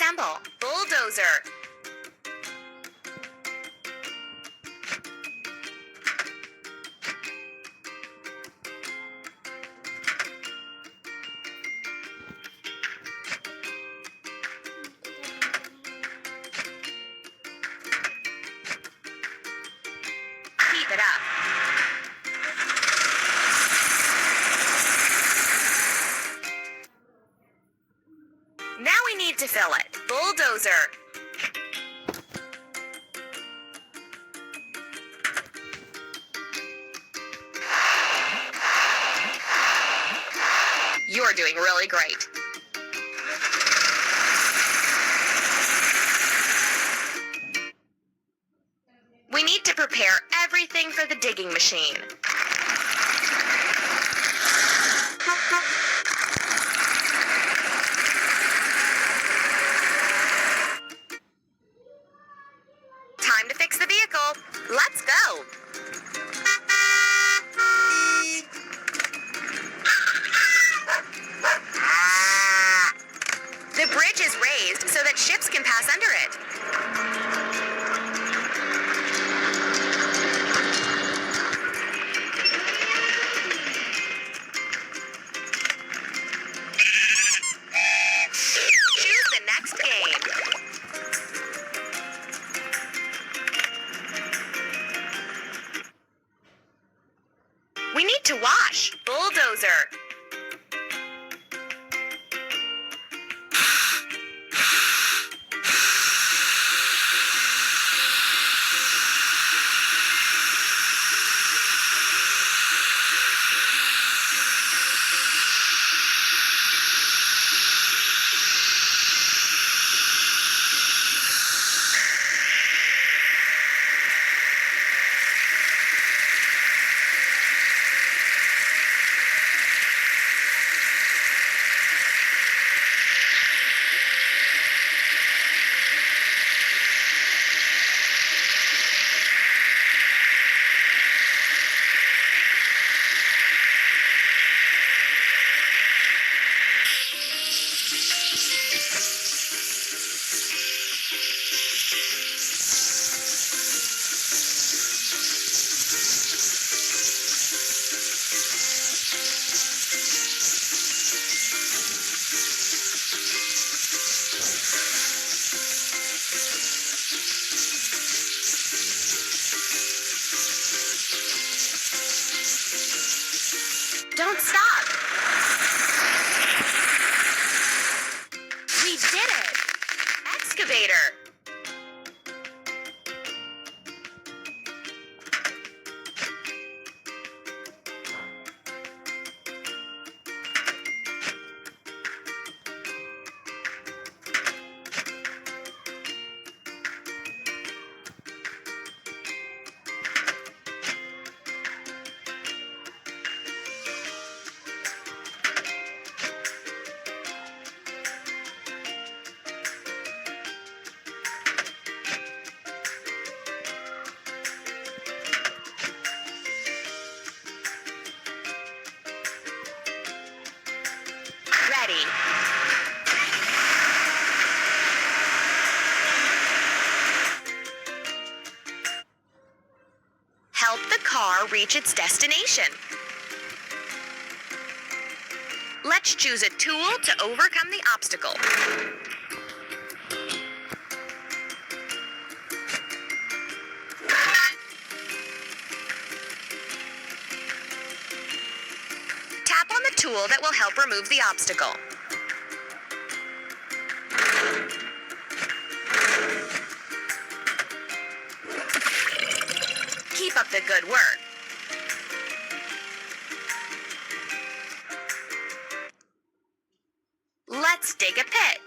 Assemble. Bulldozer. Keep it up. Now we need to fill it. Bulldozer. You're doing really great. We need to prepare everything for the digging machine. Time to fix the vehicle. Let's go. The bridge is raised so that ships can pass under it. Choose the next game. We need to wash. Bulldozer. Don't stop. We did it. Excavator. Ready. Help the car reach its destination. Let's choose a tool to overcome the obstacle. Tap on the tool that will help remove the obstacle. Keep up the good work. Let's dig a pit.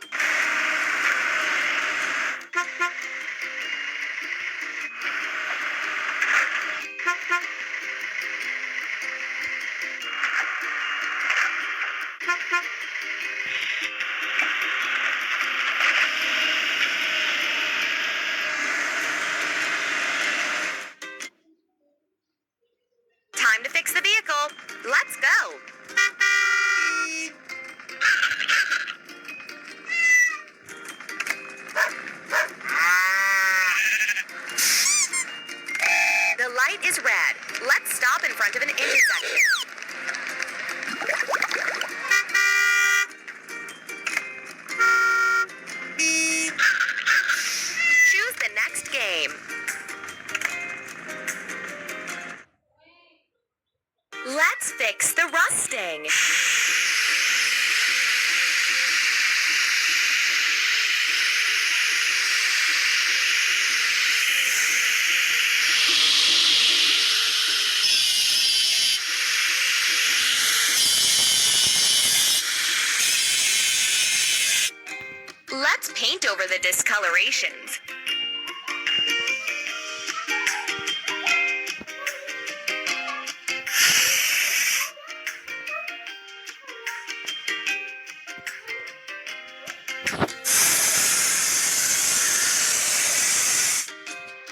paint over the discolorations.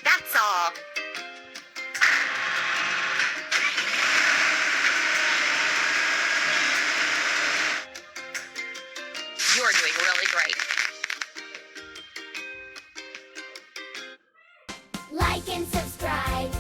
That's all. You're doing really great. Like and subscribe.